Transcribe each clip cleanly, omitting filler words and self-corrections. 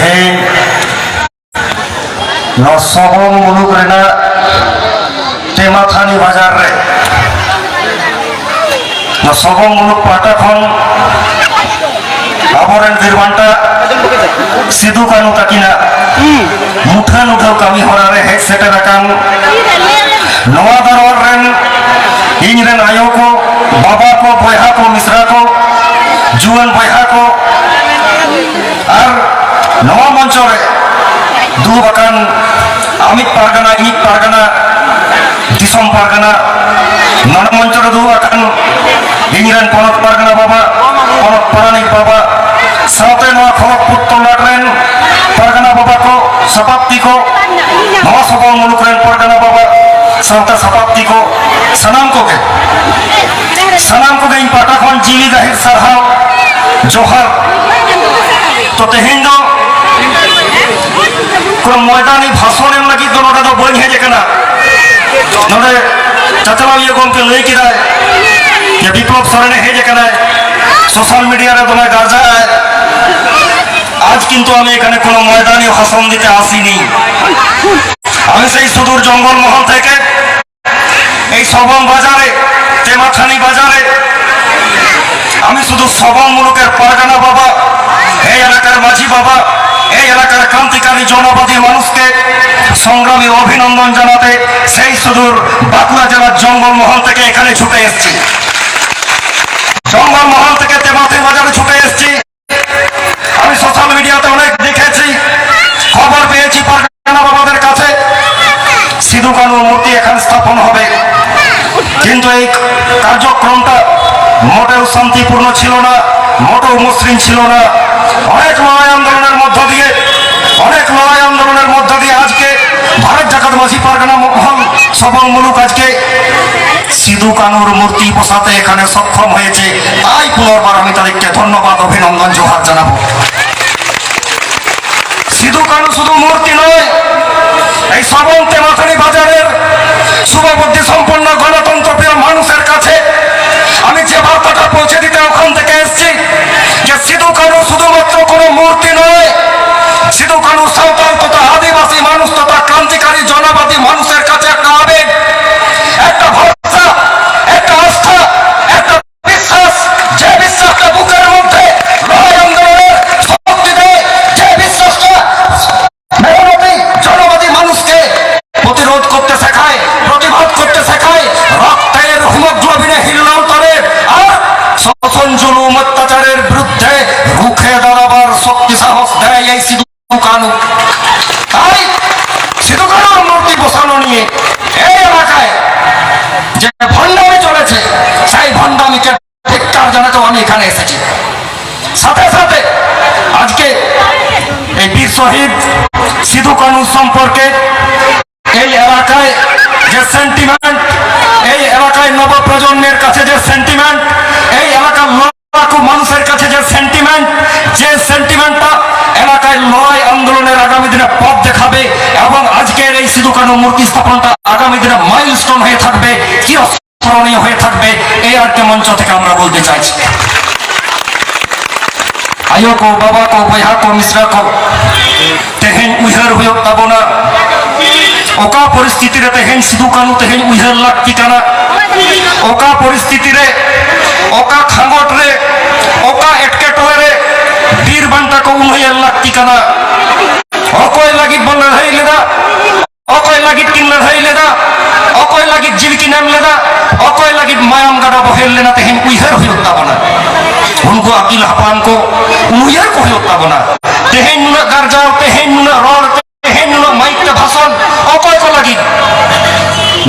तेहें Sabang मुलुग रेना टेमाथानी बाजार रे सबंग मुलुग पाटा खन आबोरेन बिरबांटा सिदु कानु ताकिना मुठान उठाव कामी हरा रे हेड सेटर आकान नवा दरबार रेन इन रेन आयो को बाबा को बयहा को मिश्रा को जुआन बयहा को और नवा मंचो रे दु बकान अमित पारगाना दिसम पारगाना नड़ा मंचो रे दु बकान इन रेन पनत पारगाना बाबा पनत पारानिक बाबा साथे नवा खलक पुत्तलाट रेन पारगाना बाबा को सपाप्ति को नवा सबंग मुलुग रेन पारगाना बाबा सावता सपाप्ति को सनाम को इन पाटा खन जीवी गाहिर सरहाव जोहार तो तेहें दो को मैदानी भाषण एम लगी दो नोडे दो बन हेज कना नोडे चचलाविया गोमके लई किदाय ये विप्लव सोरेन हेज कना सोशल मीडिया रे दोमे गार्जा आज किन्तु आमी एखाने कोनो मैदानी भाषण दिते आसिनी आमी सेई सुदूर जंगल महल थेके এই সবং বাজারে টেমাখানি বাজারে আমি শুধু সবং মুলুকের পারগানা বাবা এই এলাকার মাঝি বাবা এই এলাকার ক্রান্তিকারী জনবাদী মানুষকে সংগ্রামী অভিনন্দন জানাতে সেই সুদূর বাঁকুড়া জেলার জঙ্গলমহল থেকে এখানে ছুটে এসেছি জঙ্গলমহল থেকে টেমাখানি বাজারে ছুটে এসেছি আমি সোশ্যাল মিডিয়াতে অনেক দেখেছি খবর পেয়েছি পারগানা বাবাদের কাছে সিধু কানুর মূর্তি এখানে স্থাপন হবে কিন্তু এই কার্যক্রমটা মোটেও শান্তিপূর্ণ ছিল না মোটেও মসৃণ ছিল না অনেক লড়াই আন্দোলনের মধ্য দিয়ে আজকে ভারত জাকাত মাঝি পারগানা মহল সবং মুলুক আজকে সিধু কানুর মূর্তি বসাতে এখানে সক্ষম হয়েছে তাই পুনর্বার আমি তাদেরকে ধন্যবাদ অভিনন্দন জোহার জানাবো সিধু কানু শুধু মূর্তি নয় এই সবং টেমাখানি বাজারের শুভবুদ্ধি সম্পন্ন গণতন্ত্র প্রিয় মানুষের কাছে আমি যে বার্তাটা পৌঁছে দিতে ওখান থেকে এসেছি যে সিধু কানু শুধুমাত্র কোনো মূর্তি নয় সিধু কানু সাঁওতাল তথা আদিবাসী মানুষ তথা ক্রান্তিকারী জনবাদী মানুষের কাছে একটা আবেগ একটা ভরসা একটা আস্থা একটা বিশ্বাস যে বিশ্বাসটা বুকের মধ্যে লড়াই আন্দোলনের শক্তি দেয় যে বিশ্বাসটা মেহনতি জনবাদী মানুষকে প্রতিরোধ করতে শেখায় প্রতিবাদ করতে শেখায় রক্তের হিমোগ্লোবিনে হিল্লোল করে আর শোষণ জুলুম অত্যাচারের বিরুদ্ধে রুখে দাঁড়াবার শক্তি সাহস দেয় এই সিধু কানু তাই সিধু কানুর মূর্তি বসানো নিয়ে এই এলাকায় যে ভণ্ডামি চলেছে সেই ভণ্ডামিকে ধিক্কার জানাতেও আমি এখানে এসেছি সাথে সাথে আজকে এই বীর শহীদ সিধু কানু সম্পর্কে এই এলাকায় যে সেন্টিমেন্ট এই এলাকায় নবপ্রজন্মের কাছে যে সেন্টিমেন্ট এই এলাকার লাখো মানুষের কাছে যে সেন্টিমেন্টটা এলাকায় লড়াই আন্দোলনের আগামী দিনে পথ দেখাবে এবং আজকের এই সিধু কানু মূর্তি স্থাপনটা আগামী দিনে মাইলস্টোন হয়ে থাকবে চিরস্মরণীয় হয়ে থাকবে এই আরকে মঞ্চ থেকে আমরা বলতে চাইছি आयो को बाबा को बयहा को मिश्रा को तेहें उहर हुयो ताबोना ओका परिस्थिति रे तेहें सिधु कानू तेहें उहर लागती काना ओका परिस्थिति रे ओका खांगोट रे ओका एटकेटोए रे वीर बांटा को उहर लागती काना ओकोय लागित बन लड़ाई लेदा ओकोय लागित किन लड़ाई लेदा ओकोय लागित जीविकी नाम लेदा ओकोय लागित मायाम गाडा बहेल लेना तेहें उहर हुयो ताबोना उनको अकील हपान को उन्हें को होता बना तेहें नुना गार्जाव तेहें नुना रोड तेहें नुना माइक के भाषण ओकोय को लगी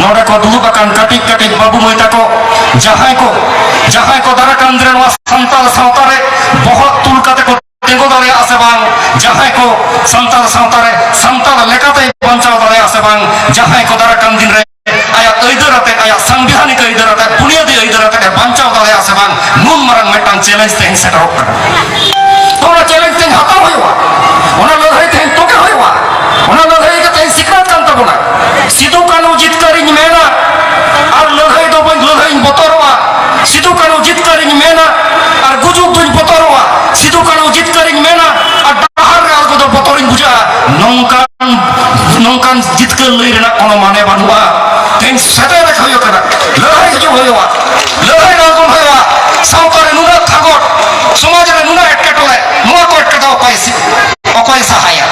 नोडे को दुलु बकान कटिक कटिक बाबू मोइता को जहां को दारा कांद्रेन वा संताल सावतारे बहुत तुलकाते को तेगो दारे आसे बांग जहां को संताल लेकाते बंचाव दारे आसे बांग जहां को दारा कांदिन रे आया ऐदराते आया संविधानिक ऐदराते बुनियादी ऐदराते बंचाव दारे आसे बांग नुन मारंग मेटान चैलेंज तेहें सेटर होक तोरा चैलेंज तेहें हताव होयवा ओना लड़ाई तेहें तोके होयवा ओना लड़ाई के तेहें सिकरात कान ताबोना सिधु कानू जितकारिन मेना और लड़ाई दो बन लड़ाई बतरवा सिधु कानू जितकारिन मेना और गुजुक दुन बतरवा सिधु कानू जितकारिन मेना और डाहार रे अलगो दो बतर nongkan jitkal lay rena kono mane banua ten sete rek hoyo kana lehai hiju hoyoa lehai ragum hoyoa sautare nuna thagot somajare nuna etkatole noa ko etkata okoy sahaya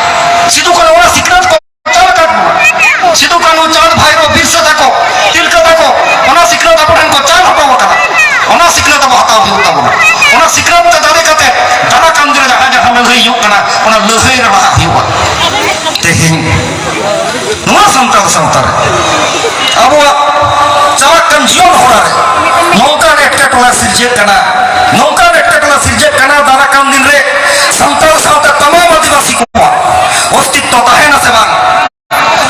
sidu kanu ona sikrat ko chal katbu sidu kanu chand bhairo birsa tako tilka tako ona sikrat apuren ko chal hoto kana ona sikrat abo hataw hiu tabona ona sikrat ta dare kate dara kandira jaha jaha lehai hiu kana ona lehai ra baha hiu tehing noa santar abuwa calakan jion horare nongkan etkatole sirjet kana nongkan etkatole sirjet kana dara kandin re santar sauta tamam adivasi ko अस्तित्व tahena se bang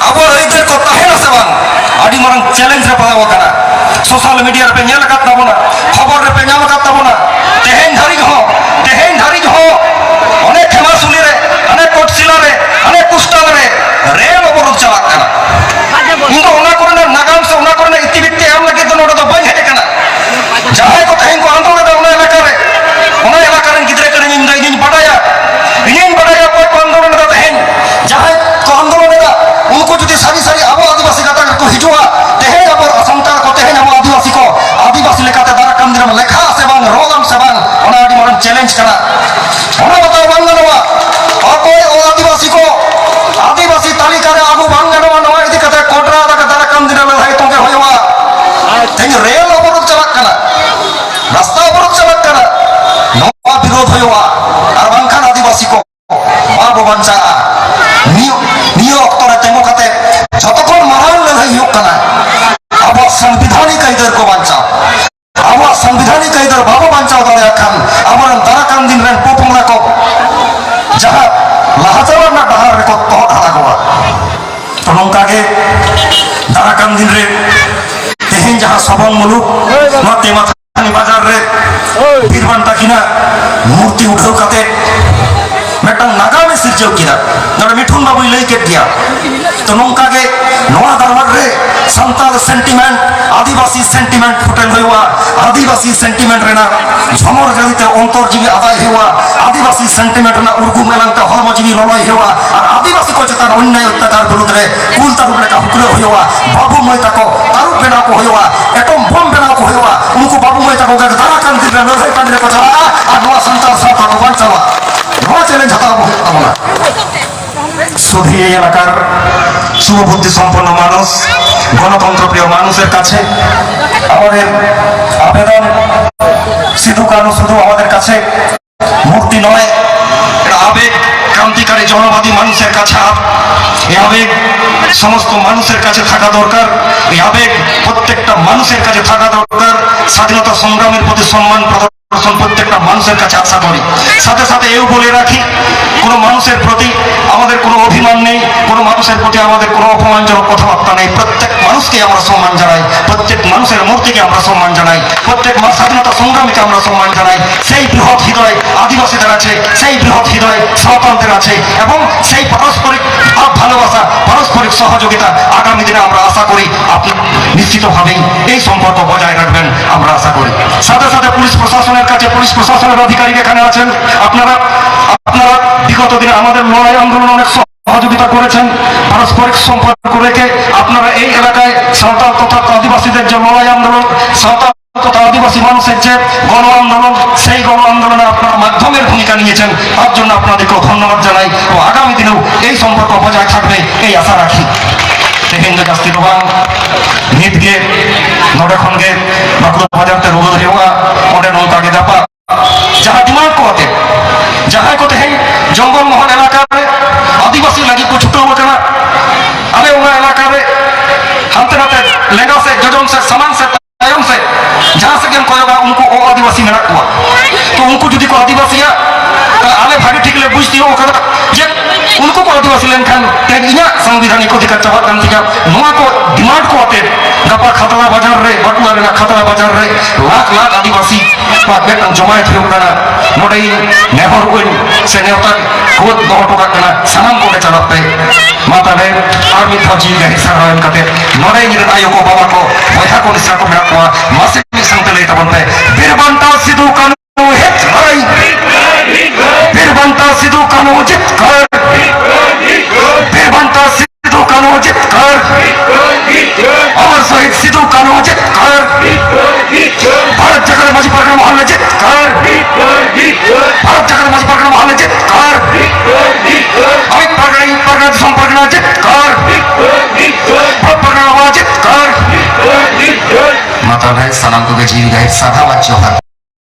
abo aiter ko tahena se bang adi marang challenge re padawa kana social media re nyal kat tabona khabar re nyal kat tabona tehen dhari ho onek khema suli re onek kotsila re onek kustal re rel oborod chalak kana ingo ona korena nagam se ona korena itibitte am lagi to noda do bang hete kana jahay ko tehen ko andole da ona elaka re gidre kare inin badaya ko andole da tehen jahay ko andole da unko jodi sari sari abo adivasi kata ko hijua tehen abo asamtar ko tehen abo adivasi lekate dara kamdiram lekha se bang rolam se bang ona adi moran challenge kana ona bata banganoa akoy o adivasi talikare abu banganoa noa idi kata kodra da dara kamdiram hai tonge hoyoa tehen rel oborok chalak kana rasta oborok chalak kana noa birod hoyoa ar bangkhan adivasi ko abo banca niyo oktore tengo kate jotokon maran lehai hiuk kana abo संवैधानिक aidar ko bancao abo संवैधानिक aidar babo bancao dareyakan amoran darakan din ren popongra ko jaha lahajawan na dahar re ko tohot halagoa to nongka ge darakan din re tehen jaha sobong muluk mate mathani bazar re birbanta kina murti uthau kate metang nagame sirjau kina nore mithun babu lay ket dia to nongka ge noa darbar re santal sentiment adivasi sentiment futel hoiwa adivasi sentiment rena jhomor jalite ontor jibi aday hewa adivasi sentiment rena urgu melangta hormo jibi loloi hewa ar adivasi ko jetan onnay otyaচার বিরুদ্ধে কুল taruk leka hukle hoiwa babu moi tako taruk bena ko hoiwa atom bom bena ko hoiwa unku babu moi tako ga darakan dire lehai pandre ko jala ar noa santal sata ko bancawa noa challenge hataw amona শুধু এই এলাকার শুভবুদ্ধি সম্পন্ন মানুষ গণতন্ত্র প্রিয় মানুষের কাছে আমাদের আবেদন সিধু কানু শুধু আমাদের কাছে মূর্তি নয় এটা আবেগ ক্রান্তিকারী জনবাদী মানুষের কাছে এই আবেগ সমস্ত মানুষের কাছে থাকা দরকার এই আবেগ প্রত্যেকটা মানুষের কাছে থাকা দরকার স্বাধীনতা সংগ্রামের প্রতি সম্মান প্রদর্শন প্রত্যেকটা মানুষের কাছে আশা করি সাথে সাথে এও বলে রাখি কোনো মানুষের প্রতি আমাদের কোনো অভিমান নেই কোনো মানুষের প্রতি আমাদের কোনো অপমানজনক কথাবার্তা নেই প্রত্যেক মানুষকে আমরা সম্মান জানাই প্রত্যেক মানুষের মূর্তিকে আমরা সম্মান জানাই প্রত্যেক স্বাধীনতা সংগ্রামীকে আমরা সম্মান জানাই সেই বৃহৎ হৃদয় আদিবাসীদের আছে সেই বৃহৎ হৃদয় সাঁওতালদের আছে এবং সেই পারস্পরিক ভালোবাসা পারস্পরিক সহযোগিতা আগামী দিনে আমরা আশা করি আপনি নিশ্চিতভাবেই এই সম্পর্ক বজায় রাখবেন আমরা আশা করি সাথে সাথে পুলিশ প্রশাসনের কাছে পুলিশ প্রশাসনের আধিকারিক এখানে আছেন আপনারা বিগত দিনে আমাদের লড়াই আন্দোলন অনেক সহযোগিতা করেছেন পারস্পরিক সম্পর্ক রেখে আপনারা এই এলাকায় সাঁওতাল তথা আদিবাসীদের যে লড়াই আন্দোলন সাঁওতাল তথা আদিবাসী মানুষের যে গণ আন্দোলন সেই গণ আন্দোলনে আপনারা মাধ্যমের ভূমিকা নিয়েছেন তার জন্য আপনাদেরকেও ধন্যবাদ জানাই ও আগামী দিনেও এই সম্পর্ক বজায় থাকবে এই আশা রাখি তেহেᱧ ᱡᱟᱹᱥᱛᱤ ᱫᱚ ᱵᱟᱝ ᱱᱤᱛᱜᱮ ᱱᱚᱰᱮ ᱠᱷᱚᱱᱜᱮ ᱵᱟᱸᱠᱩᱲᱟ ᱵᱟᱡᱟᱨᱛᱮ ᱨᱩᱣᱟᱹᱲ ᱦᱩᱭᱩᱜᱼᱟ ᱚᱸᱰᱮ ᱱᱚᱝᱠᱟ ᱜᱮ ᱡᱟᱯᱟᱜ ᱡᱟᱦᱟᱸ ᱰᱤᱢᱟন্ᱰ ᱠᱚ ᱟᱛᱮ ᱡᱟᱦᱟᱸᱭ ᱠᱚ ᱛᱮᱦᱮᱧ ᱡᱚᱝᱜᱚᱞ ᱢᱚᱦᱚᱞ ᱮᱞᱟᱠᱟᱨᱮ ᱟᱹᱫᱤᱵᱟᱹᱥᱤ ᱞᱟᱹᱜᱤᱫ ᱠᱚ ᱪᱷᱩᱴᱟᱹᱣ ᱟᱠᱟᱱᱟ ᱟᱞᱮ ᱚᱱᱟ ᱮᱞᱟᱠᱟᱨᱮ ᱦᱟᱱᱛᱮ ᱱᱟᱛᱮ ᱞᱮᱸᱜᱟ ᱥᱮᱫ ᱡᱚᱡᱚᱢ ᱥᱮᱫ ᱥᱟᱢᱟᱝ ᱥᱮᱫ ᱛᱟᱭᱚᱢ ᱥᱮᱫ ᱡᱟᱦᱟᱸ ᱥᱮᱫ ᱜᱮᱢ ᱠᱚᱭᱚᱜᱟ ᱩᱱᱠᱩ ᱟᱹᱫᱤᱵᱟᱹᱥᱤ ᱢᱮᱱᱟᱜ ᱠᱚᱣᱟ ᱛᱚ ᱩᱱᱠᱩ ᱡᱩᱫᱤ ᱠᱚ ᱟᱹᱫᱤᱵᱟᱹᱥᱤᱭᱟ ᱟᱞᱮ ᱵᱷᱟᱹᱜᱤ ᱴᱷᱤᱠ ᱞᱮ ᱵᱩᱡᱽ ᱛᱤᱭᱳᱜ ᱟᱠᱟᱫᱟ ᱡᱮ उनको को आदिवासी लेनखान तेन इना संविधानिक अधिकार चाहत कान तिया नोआ को डिमांड को आते गपा खतरा बाजार रे बटुआ रे खतरा बाजार रे लाख लाख आदिवासी पा बेटन जमायत हुयो काना नोडे नेहर कोइन से नेता खुद दोटो काना सानाम को चलाते माता रे आर्मी फौजी गे सरायन कते नोडे नि आयो को बाबा को बया को निसा को मेरा को मासे नि संतले तबनते बिरबंता सिधु कानू हेत भाई बिरबंता सिधु कानू जित कर बिरबंता सिधु कानू ᱥᱟᱱᱟᱢ ᱠᱚᱜᱮ ᱡᱤᱣᱤ ᱜᱟᱹᱦᱤᱨ ᱥᱟᱨᱦᱟᱣ ᱟᱨ ᱡᱚᱦᱟᱨ